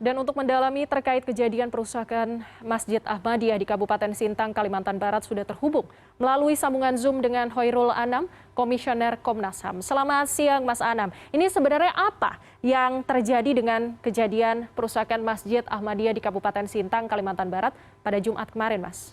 Dan untuk mendalami terkait kejadian perusakan Masjid Ahmadiyah di Kabupaten Sintang, Kalimantan Barat sudah terhubung melalui sambungan Zoom dengan Hoirul Anam, Komisioner Komnas HAM. Selamat siang Mas Anam. Ini sebenarnya apa yang terjadi dengan kejadian perusakan Masjid Ahmadiyah di Kabupaten Sintang, Kalimantan Barat pada Jumat kemarin, Mas?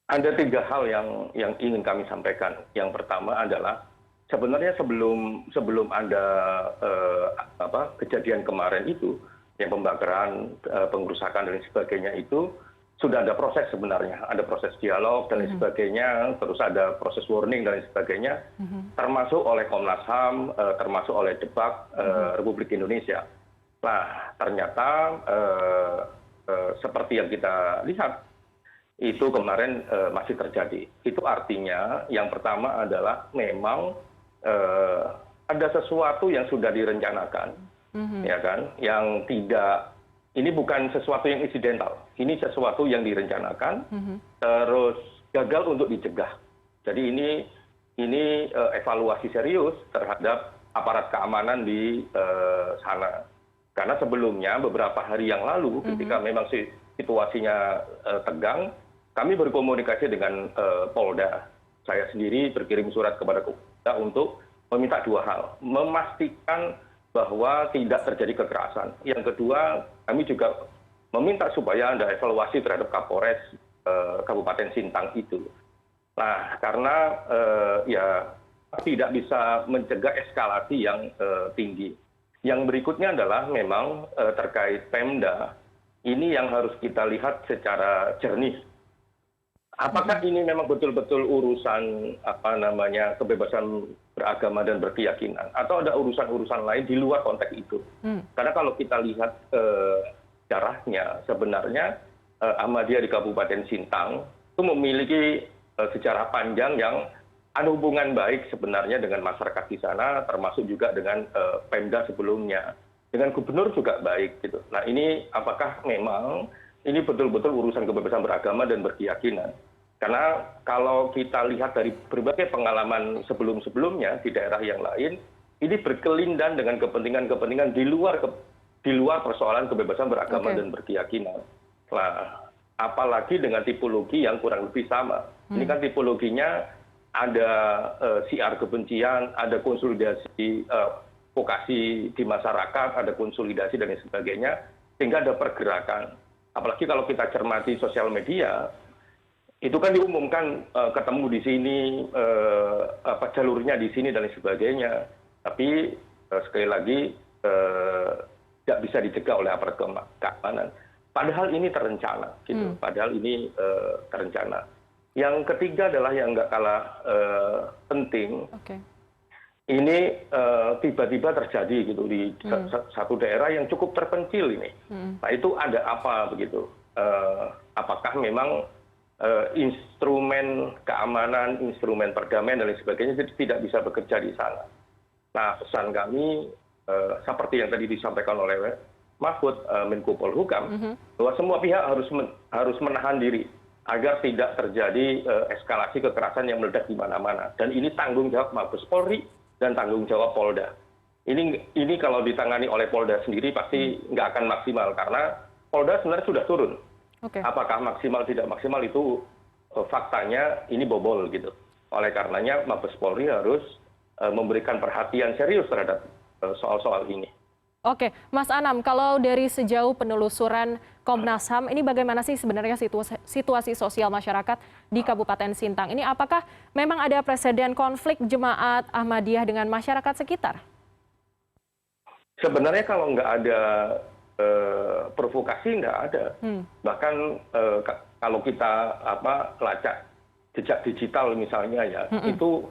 Ada tiga hal yang ingin kami sampaikan. Yang pertama adalah sebenarnya sebelum ada kejadian kemarin itu, yang pembakaran, pengrusakan dan sebagainya itu sudah ada proses sebenarnya, ada proses dialog dan lain sebagainya, terus ada proses warning dan lain sebagainya, termasuk oleh Komnas HAM, termasuk oleh Debak Republik Indonesia. Nah, ternyata seperti yang kita lihat itu kemarin masih terjadi. Itu artinya yang pertama adalah memang ada sesuatu yang sudah direncanakan. Ya kan, yang tidak, ini bukan sesuatu yang insidental, ini sesuatu yang direncanakan, terus gagal untuk dicegah. Jadi ini evaluasi serius terhadap aparat keamanan di sana. Karena sebelumnya beberapa hari yang lalu, ketika memang situasinya tegang, kami berkomunikasi dengan Polda. Saya sendiri berkirim surat kepada Polda untuk meminta dua hal, memastikan bahwa tidak terjadi kekerasan. Yang kedua, kami juga meminta supaya ada evaluasi terhadap Kapolres Kabupaten Sintang itu. Nah, karena ya tidak bisa mencegah eskalasi yang tinggi. Yang berikutnya adalah memang terkait Pemda, ini yang harus kita lihat secara jernih. Apakah ini memang betul-betul urusan kebebasan beragama dan berkeyakinan, atau ada urusan-urusan lain di luar konteks itu? Karena kalau kita lihat sejarahnya, sebenarnya Ahmadiyah di Kabupaten Sintang itu memiliki sejarah panjang yang ada hubungan baik sebenarnya dengan masyarakat di sana, termasuk juga dengan Pemda sebelumnya, dengan gubernur juga baik gitu. Nah, ini apakah memang ini betul-betul urusan kebebasan beragama dan berkeyakinan? Karena kalau kita lihat dari berbagai pengalaman sebelum-sebelumnya di daerah yang lain, ini berkelindan dengan kepentingan-kepentingan di luar persoalan kebebasan beragama dan berkeyakinan. Nah, apalagi dengan tipologi yang kurang lebih sama. Ini kan tipologinya ada siar kebencian, ada konsolidasi vokasi di masyarakat, ada konsolidasi dan lain sebagainya, sehingga ada pergerakan. Apalagi kalau kita cermati sosial media, itu kan diumumkan ketemu di sini, jalurnya di sini dan lain sebagainya. Tapi sekali lagi tidak bisa dicegah oleh aparat keamanan. Padahal ini terencana, gitu. Padahal ini terencana. Yang ketiga adalah yang nggak kalah penting. Ini tiba-tiba terjadi gitu di satu daerah yang cukup terpencil ini. Nah, itu ada apa begitu? Apakah memang instrumen keamanan, instrumen perdamaian dan lain sebagainya tidak bisa bekerja di sana? Nah, pesan kami seperti yang tadi disampaikan oleh Mahfud, Menko Polhukam, bahwa semua pihak harus menahan diri agar tidak terjadi eskalasi kekerasan yang meledak di mana-mana. Dan ini tanggung jawab Mabes Polri dan tanggung jawab Polda. Ini kalau ditangani oleh Polda sendiri pasti nggak akan maksimal, karena Polda sebenarnya sudah turun. Apakah maksimal tidak maksimal itu faktanya ini bobol gitu. Oleh karenanya Mabes Polri harus memberikan perhatian serius terhadap soal-soal ini. Oke, Mas Anam, kalau dari sejauh penelusuran Komnas HAM, ini bagaimana sih sebenarnya situasi sosial masyarakat di Kabupaten Sintang? Ini apakah memang ada presiden konflik jemaat Ahmadiyah dengan masyarakat sekitar? Sebenarnya kalau nggak ada provokasi, nggak ada. Bahkan kalau kita lacak jejak digital misalnya ya, itu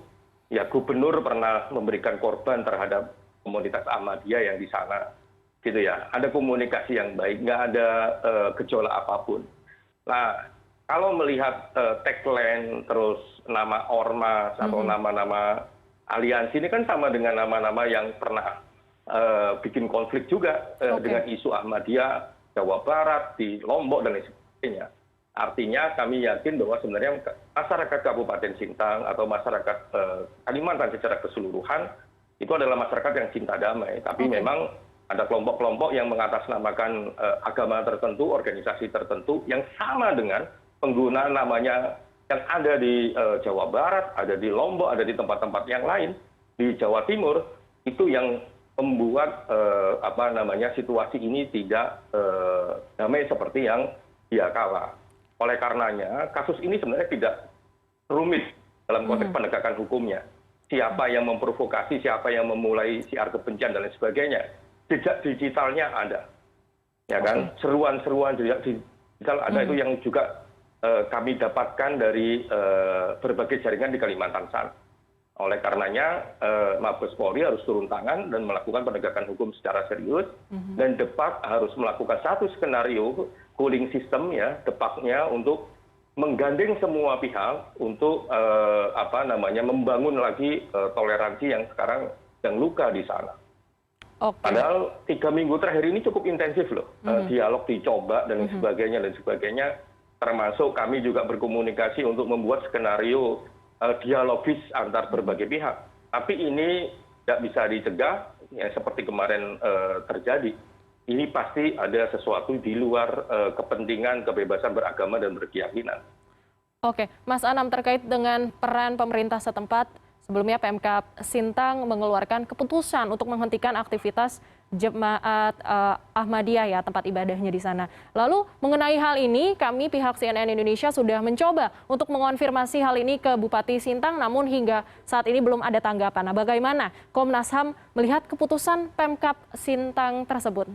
ya gubernur pernah memberikan korban terhadap komunitas Ahmadiyah yang di sana, gitu ya. Ada komunikasi yang baik, nggak ada gejolak apapun. Nah, kalau melihat tagline terus nama ormas atau nama-nama aliansi ini kan sama dengan nama-nama yang pernah bikin konflik juga dengan isu Ahmadiyah, Jawa Barat, di Lombok dan lain sebagainya. Artinya kami yakin bahwa sebenarnya masyarakat Kabupaten Sintang atau masyarakat Kalimantan secara keseluruhan itu adalah masyarakat yang cinta damai. Tapi memang ada kelompok-kelompok yang mengatasnamakan agama tertentu, organisasi tertentu yang sama dengan penggunaan namanya yang ada di Jawa Barat, ada di Lombok, ada di tempat-tempat yang lain di Jawa Timur, itu yang membuat situasi ini tidak damai seperti yang dia kala. Oleh karenanya kasus ini sebenarnya tidak rumit dalam konteks penegakan hukumnya. Siapa yang memprovokasi, siapa yang memulai siar kebencian dan lain sebagainya. Jejak digitalnya ada, ya kan? Seruan-seruan jejak digital ada, itu yang juga kami dapatkan dari berbagai jaringan di Kalimantan sana. Oleh karenanya Mabes Polri harus turun tangan dan melakukan penegakan hukum secara serius, dan Depak harus melakukan satu skenario cooling system ya, Depaknya untuk menggandeng semua pihak untuk membangun lagi toleransi yang sekarang sedang luka di sana. Padahal 3 minggu terakhir ini cukup intensif loh, dialog dicoba dan sebagainya, termasuk kami juga berkomunikasi untuk membuat skenario dialogis antar berbagai pihak. Tapi ini tidak bisa dicegah, ya, seperti kemarin terjadi. Ini pasti ada sesuatu di luar kepentingan kebebasan beragama dan berkeyakinan. Oke, Mas Anam, terkait dengan peran pemerintah setempat, sebelumnya Pemkab Sintang mengeluarkan keputusan untuk menghentikan aktivitas jemaat Ahmadiyah ya, tempat ibadahnya di sana. Lalu mengenai hal ini, kami pihak CNN Indonesia sudah mencoba untuk mengonfirmasi hal ini ke Bupati Sintang, namun hingga saat ini belum ada tanggapan. Nah, bagaimana Komnas HAM melihat keputusan Pemkab Sintang tersebut?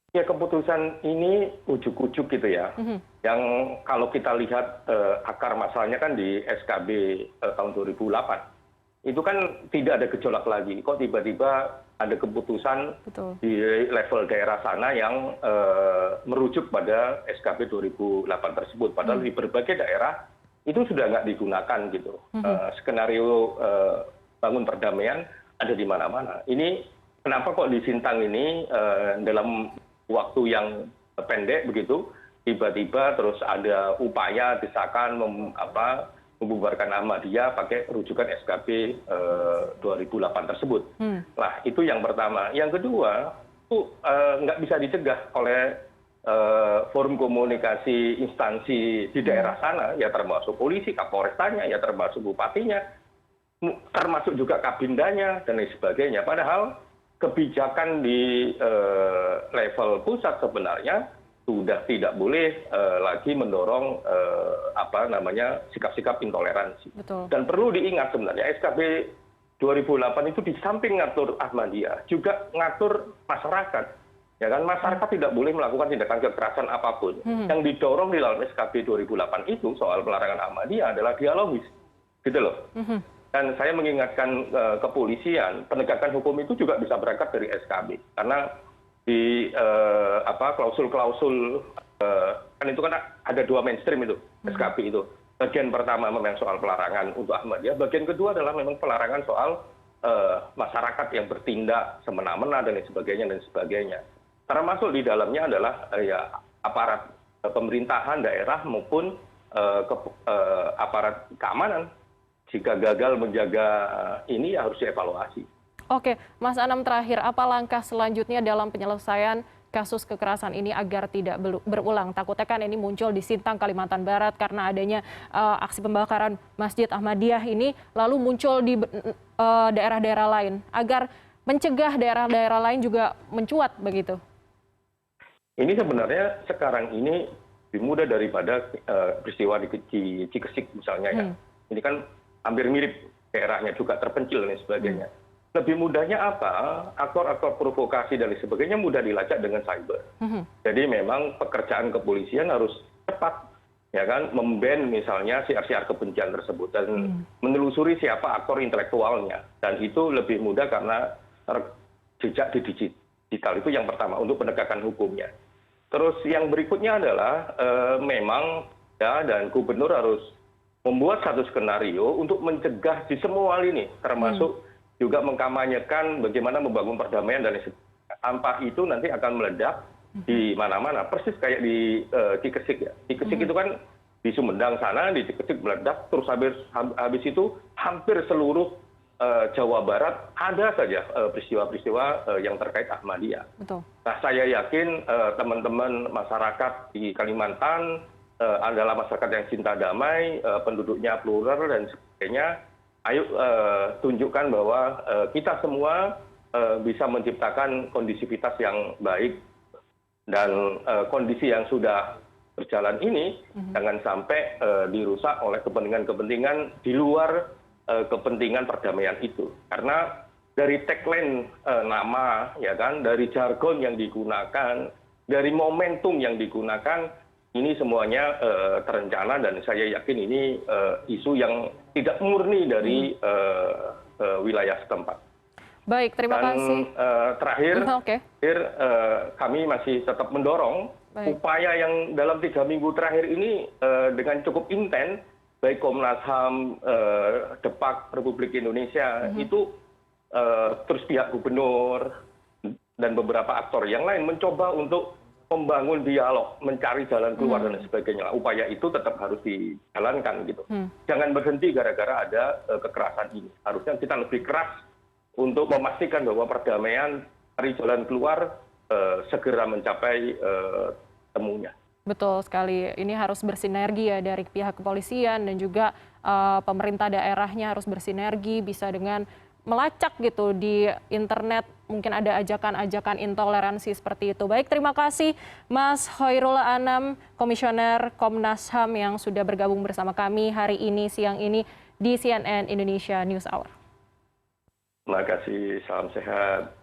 Ya, keputusan ini ujuk-ujuk gitu ya. Yang kalau kita lihat akar masalahnya kan di SKB tahun 2008. Itu kan tidak ada gejolak lagi. Kok tiba-tiba ada keputusan di level daerah sana yang merujuk pada SKB 2008 tersebut. Padahal di berbagai daerah itu sudah nggak digunakan gitu. Skenario bangun perdamaian ada di mana-mana. Ini kenapa kok di Sintang ini dalam waktu yang pendek begitu, tiba-tiba terus ada upaya desakan membubarkan Ahmadiyah pakai rujukan SKB 2008 tersebut. Nah, itu yang pertama. Yang kedua, itu nggak bisa dicegah oleh forum komunikasi instansi di daerah sana, ya termasuk polisi, Kapolrestanya, ya termasuk bupatinya, termasuk juga kabindanya, dan lain sebagainya. Padahal kebijakan di level pusat sebenarnya sudah tidak boleh lagi mendorong sikap-sikap intoleransi. Dan perlu diingat sebenarnya SKB 2008 itu di samping ngatur Ahmadiyah juga ngatur masyarakat. Ya kan, masyarakat tidak boleh melakukan tindakan kekerasan apapun. Yang didorong di dalam SKB 2008 itu soal pelarangan Ahmadiyah adalah dialogis. Gitu loh. Dan saya mengingatkan kepolisian, penegakan hukum itu juga bisa berangkat dari SKB. Karena di klausul-klausul, kan itu kan ada 2 mainstream itu, SKB itu. Bagian pertama memang soal pelarangan untuk Ahmadiyah, bagian kedua adalah memang pelarangan soal masyarakat yang bertindak semena-mena dan sebagainya. Termasuk di dalamnya adalah aparat pemerintahan daerah maupun aparat keamanan. Jika gagal menjaga ini, ya harus dievaluasi. Oke, Mas Anam, terakhir, apa langkah selanjutnya dalam penyelesaian kasus kekerasan ini agar tidak berulang? Takutnya kan ini muncul di Sintang, Kalimantan Barat karena adanya aksi pembakaran Masjid Ahmadiyah ini, lalu muncul di daerah-daerah lain, agar mencegah daerah-daerah lain juga mencuat begitu. Ini sebenarnya sekarang ini lebih mudah daripada peristiwa di Cikesik misalnya ya. Ini kan hampir mirip, daerahnya juga terpencil dan sebagainya. Lebih mudahnya apa? Aktor-aktor provokasi dan sebagainya mudah dilacak dengan cyber. Jadi memang pekerjaan kepolisian harus cepat, ya kan, memban misalnya siar-siar kebencian tersebut dan menelusuri siapa aktor intelektualnya. Dan itu lebih mudah karena jejak di digital, itu yang pertama untuk penegakan hukumnya. Terus yang berikutnya adalah memang ya, dan gubernur harus membuat satu skenario untuk mencegah di semua lini, termasuk juga mengkampanyekan bagaimana membangun perdamaian dan sebagainya. Tanpa itu nanti akan meledak di mana-mana, persis kayak di Cikesik ya. Cikesik itu kan di Sumedang sana, di Cikesik meledak, terus habis itu hampir seluruh Jawa Barat ada saja peristiwa-peristiwa yang terkait Ahmadiyah. Betul. Nah, saya yakin teman-teman masyarakat di Kalimantan adalah masyarakat yang cinta damai, penduduknya plural dan sebagainya. Ayo tunjukkan bahwa kita semua bisa menciptakan kondisivitas yang baik dan kondisi yang sudah berjalan ini jangan sampai dirusak oleh kepentingan-kepentingan di luar kepentingan perdamaian itu. Karena dari tagline nama, ya kan, dari jargon yang digunakan, dari momentum yang digunakan, ini semuanya terencana dan saya yakin ini isu yang tidak murni dari wilayah setempat. Baik, terima kasih. Terakhir, Oke. kami masih tetap mendorong upaya yang dalam 3 minggu terakhir ini dengan cukup intens, baik Komnas HAM, Depak Republik Indonesia, itu terus pihak gubernur dan beberapa aktor yang lain mencoba untuk membangun dialog, mencari jalan keluar dan sebagainya. Upaya itu tetap harus dijalankan gitu. Jangan berhenti gara-gara ada kekerasan ini. Harusnya kita lebih keras untuk memastikan bahwa perdamaian, cari jalan keluar, segera mencapai temunya. Betul sekali, ini harus bersinergi ya dari pihak kepolisian dan juga pemerintah daerahnya harus bersinergi, bisa dengan melacak gitu di internet, mungkin ada ajakan-ajakan intoleransi seperti itu. Baik, terima kasih Mas Hoirul Anam, Komisioner Komnas HAM yang sudah bergabung bersama kami hari ini, siang ini di CNN Indonesia News Hour. Terima kasih, salam sehat.